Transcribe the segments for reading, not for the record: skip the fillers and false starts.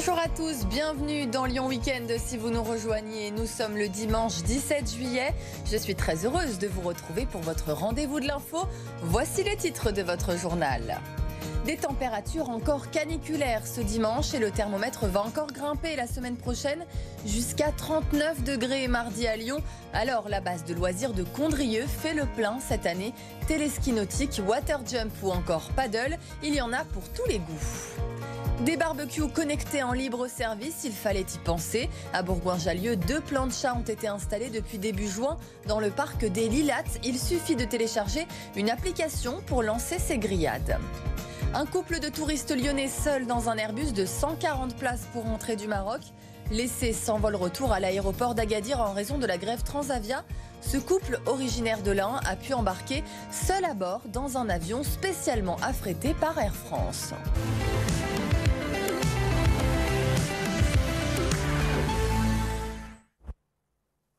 Bonjour à tous, bienvenue dans Lyon Week-end. Si vous nous rejoignez, nous sommes le dimanche 17 juillet. Je suis très heureuse de vous retrouver pour votre rendez-vous de l'info. Voici les titres de votre journal. Des températures encore caniculaires ce dimanche et le thermomètre va encore grimper la semaine prochaine jusqu'à 39 degrés mardi à Lyon. Alors la base de loisirs de Condrieu fait le plein cette année. Téléski nautique, water jump ou encore paddle, il y en a pour tous les goûts. Des barbecues connectés en libre service, il fallait y penser. À Bourgoin-Jallieu, 2 planchas ont été installés depuis début juin dans le parc des Lilates. Il suffit de télécharger une application pour lancer ses grillades. Un couple de touristes lyonnais seuls dans un Airbus de 140 places pour rentrer du Maroc. Laissé sans vol retour à l'aéroport d'Agadir en raison de la grève Transavia, ce couple originaire de l'Ain a pu embarquer seul à bord dans un avion spécialement affrété par Air France.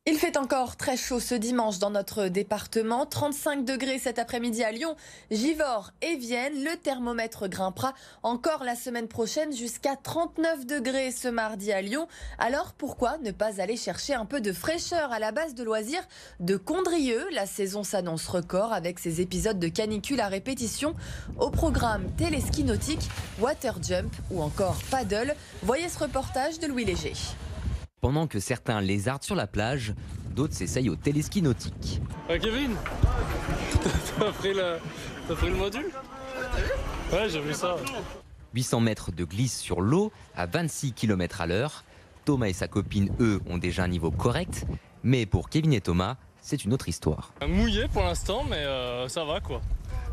Il fait encore très chaud ce dimanche dans notre département, 35 degrés cet après-midi à Lyon, Givors et Vienne. Le thermomètre grimpera encore la semaine prochaine jusqu'à 39 degrés ce mardi à Lyon. Alors pourquoi ne pas aller chercher un peu de fraîcheur à la base de loisirs de Condrieu? La saison s'annonce record avec ses épisodes de canicule à répétition. Au programme téléski nautique, water jump ou encore paddle. Voyez ce reportage de Louis Léger. Pendant que certains lézardent sur la plage, d'autres s'essayent au téléski nautique. Kevin, t'as pris le module? Ouais, j'ai vu ça. 800 mètres de glisse sur l'eau à 26 km à l'heure. Thomas et sa copine, eux, ont déjà un niveau correct. Mais pour Kevin et Thomas, c'est une autre histoire. Mouillé pour l'instant, mais ça va quoi.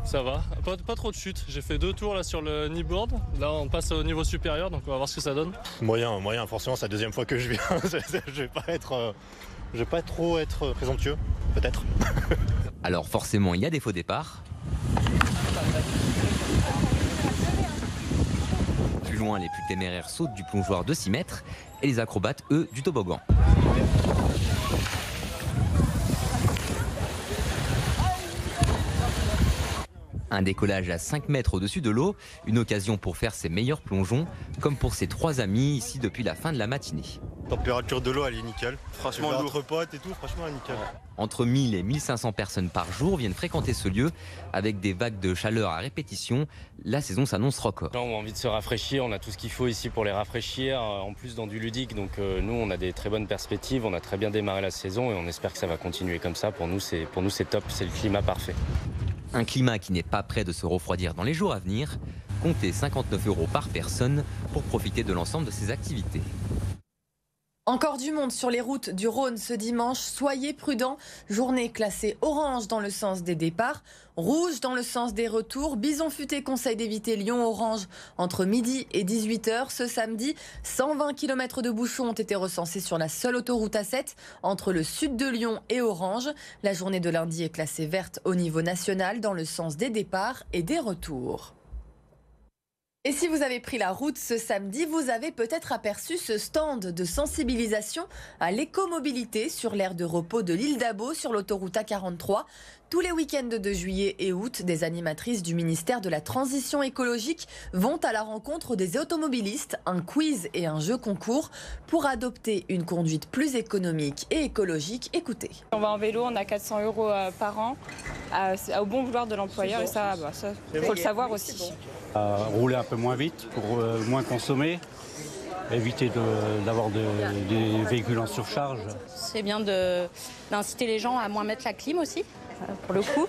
Ça va, pas trop de chute. J'ai fait 2 tours là sur le kneeboard. Là on passe au niveau supérieur, donc on va voir ce que ça donne. Moyen, forcément c'est la deuxième fois que je viens. je vais pas trop être présomptueux, peut-être. Alors forcément il y a des faux départs. Plus loin, les plus téméraires sautent du plongeoir de 6 mètres et les acrobates, eux, du toboggan. Un décollage à 5 mètres au-dessus de l'eau, une occasion pour faire ses meilleurs plongeons, comme pour ses 3 amis ici depuis la fin de la matinée. La température de l'eau, elle est nickel. Franchement, entre potes et tout, franchement, elle est nickel. Entre 1000 et 1500 personnes par jour viennent fréquenter ce lieu avec des vagues de chaleur à répétition. La saison s'annonce record. On a envie de se rafraîchir, on a tout ce qu'il faut ici pour les rafraîchir, en plus dans du ludique. Donc nous, on a des très bonnes perspectives, on a très bien démarré la saison et on espère que ça va continuer comme ça. Pour nous, c'est top, c'est le climat parfait. Un climat qui n'est pas prêt de se refroidir dans les jours à venir. Comptez 59 € par personne pour profiter de l'ensemble de ces activités. Encore du monde sur les routes du Rhône ce dimanche. Soyez prudents. Journée classée orange dans le sens des départs, rouge dans le sens des retours. Bison futé conseille d'éviter Lyon-Orange entre midi et 18h. Ce samedi, 120 km de bouchons ont été recensés sur la seule autoroute A7 entre le sud de Lyon et Orange. La journée de lundi est classée verte au niveau national dans le sens des départs et des retours. Et si vous avez pris la route ce samedi, vous avez peut-être aperçu ce stand de sensibilisation à l'écomobilité sur l'aire de repos de l'île d'Abo sur l'autoroute A43. Tous les week-ends de juillet et août, des animatrices du ministère de la Transition écologique vont à la rencontre des automobilistes, un quiz et un jeu concours pour adopter une conduite plus économique et écologique. Écoutez. On va en vélo, on a 400 € par an au bon vouloir de l'employeur et ça, il faut le savoir aussi. Rouler un peu moins vite pour moins consommer, éviter d'avoir des véhicules en surcharge. C'est bien d'inciter les gens à moins mettre la clim aussi, pour le coup.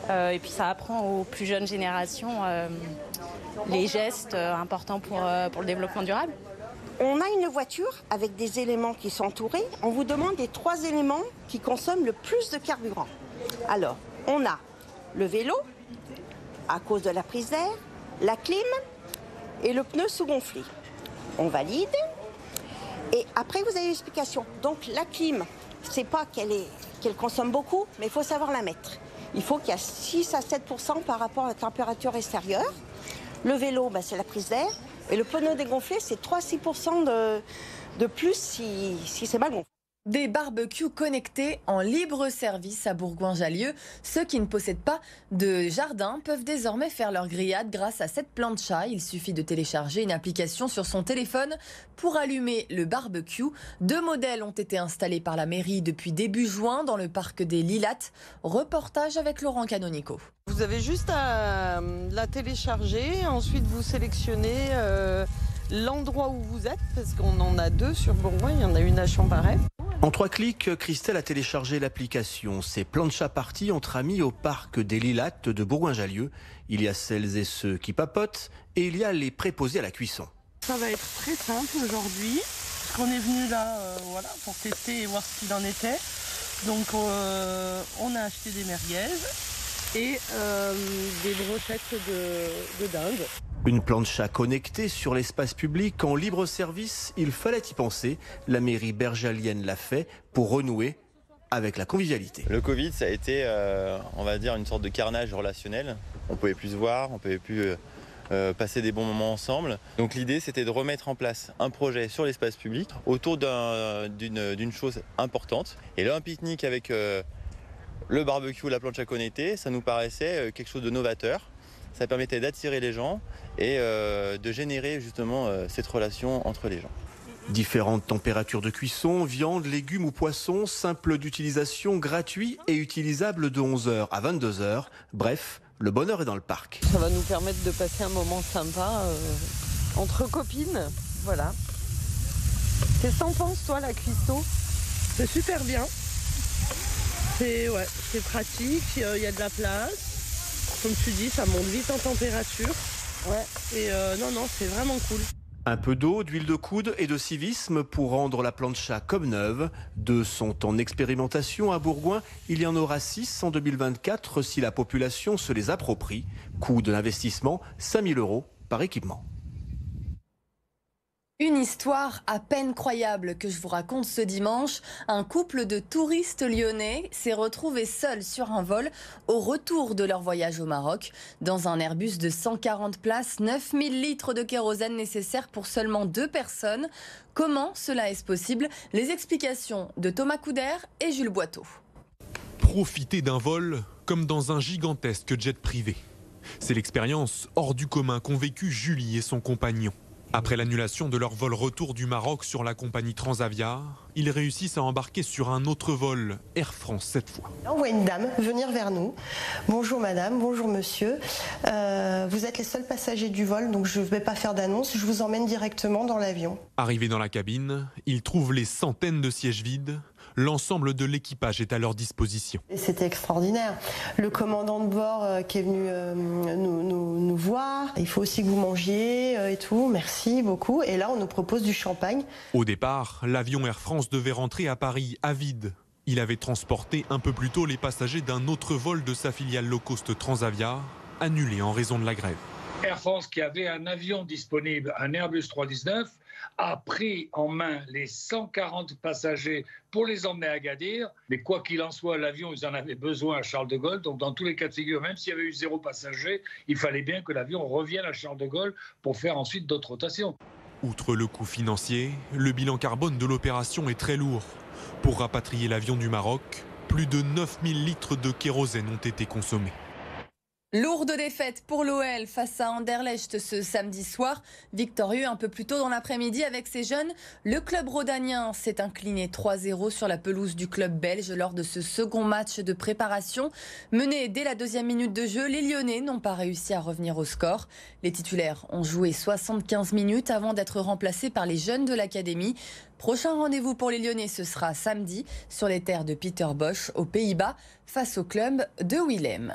Et puis ça apprend aux plus jeunes générations les gestes importants pour le développement durable. On a une voiture avec des éléments qui sont entourés. On vous demande les 3 éléments qui consomment le plus de carburant. Alors, on a le vélo, à cause de la prise d'air, la clim et le pneu sous-gonflé. On valide. Et après, vous avez l'explication. Donc, la clim, c'est pas qu'elle consomme beaucoup, mais il faut savoir la mettre. Il faut qu'il y ait 6 à 7% par rapport à la température extérieure. Le vélo, c'est la prise d'air. Et le pneu dégonflé, c'est 3 à 6% de plus si c'est mal gonflé. Des barbecues connectés en libre service à Bourgoin-Jallieu. Ceux qui ne possèdent pas de jardin peuvent désormais faire leur grillade grâce à cette plancha. Il suffit de télécharger une application sur son téléphone pour allumer le barbecue. 2 modèles ont été installés par la mairie depuis début juin dans le parc des Lilates. Reportage avec Laurent Canonico. Vous avez juste à la télécharger, ensuite vous sélectionnez l'endroit où vous êtes, parce qu'on en a 2 sur Bourgoin, il y en a une à Chambaret. En 3 clics, Christelle a téléchargé l'application. C'est plancha party entre amis au parc des Lilates de Bourgoin-Jallieu. Il y a celles et ceux qui papotent et il y a les préposés à la cuisson. Ça va être très simple aujourd'hui, parce qu'on est venu là pour tester et voir ce qu'il en était. Donc on a acheté des merguez et des brochettes de dinde. Une plancha connectée sur l'espace public en libre service, il fallait y penser. La mairie bergalienne l'a fait pour renouer avec la convivialité. Le Covid, ça a été, on va dire, une sorte de carnage relationnel. On pouvait plus se voir, on pouvait plus passer des bons moments ensemble. Donc l'idée, c'était de remettre en place un projet sur l'espace public autour d'une chose importante. Et là, un pique-nique avec le barbecue, la plancha connectée, ça nous paraissait quelque chose de novateur. Ça permettait d'attirer les gens et de générer justement cette relation entre les gens. Différentes températures de cuisson, viande, légumes ou poissons, simple d'utilisation, gratuit et utilisable de 11h à 22h. Bref, le bonheur est dans le parc. Ça va nous permettre de passer un moment sympa entre copines. Voilà. Qu'est-ce que t'en penses, toi, la cuistot? C'est super bien. C'est pratique, il y a de la place. Comme tu dis, ça monte vite en température. Et non, c'est vraiment cool. Un peu d'eau, d'huile de coude et de civisme pour rendre la plancha comme neuve. 2 sont en expérimentation à Bourgoin. Il y en aura 6 en 2024 si la population se les approprie. Coût de l'investissement, 5 000 € par équipement. Une histoire à peine croyable que je vous raconte ce dimanche. Un couple de touristes lyonnais s'est retrouvé seul sur un vol au retour de leur voyage au Maroc. Dans un Airbus de 140 places, 9000 litres de kérosène nécessaires pour seulement 2 personnes. Comment cela est-ce possible? Les explications de Thomas Couder et Jules Boiteau. Profiter d'un vol comme dans un gigantesque jet privé. C'est l'expérience hors du commun qu'ont vécu Julie et son compagnon. Après l'annulation de leur vol retour du Maroc sur la compagnie Transavia, ils réussissent à embarquer sur un autre vol, Air France cette fois. On voit une dame venir vers nous. Bonjour madame, bonjour monsieur. Vous êtes les seuls passagers du vol, donc je ne vais pas faire d'annonce, je vous emmène directement dans l'avion. Arrivés dans la cabine, ils trouvent les centaines de sièges vides. L'ensemble de l'équipage est à leur disposition. C'était extraordinaire. Le commandant de bord qui est venu nous voir. Il faut aussi que vous mangiez et tout. Merci beaucoup. Et là, on nous propose du champagne. Au départ, l'avion Air France devait rentrer à Paris à vide. Il avait transporté un peu plus tôt les passagers d'un autre vol de sa filiale low cost Transavia, annulé en raison de la grève. Air France, qui avait un avion disponible, un Airbus 319, a pris en main les 140 passagers pour les emmener à Agadir. Mais quoi qu'il en soit, l'avion, ils en avaient besoin à Charles de Gaulle. Donc dans tous les cas de figure, même s'il y avait eu 0 passager, il fallait bien que l'avion revienne à Charles de Gaulle pour faire ensuite d'autres rotations. Outre le coût financier, le bilan carbone de l'opération est très lourd. Pour rapatrier l'avion du Maroc, plus de 9000 litres de kérosène ont été consommés. Lourde défaite pour l'OL face à Anderlecht ce samedi soir. Victorieux un peu plus tôt dans l'après-midi avec ses jeunes, le club rhodanien s'est incliné 3-0 sur la pelouse du club belge lors de ce second match de préparation. Mené dès la 2e minute de jeu, les Lyonnais n'ont pas réussi à revenir au score. Les titulaires ont joué 75 minutes avant d'être remplacés par les jeunes de l'académie. Prochain rendez-vous pour les Lyonnais, ce sera samedi sur les terres de Peter Bosz aux Pays-Bas face au club de Willem.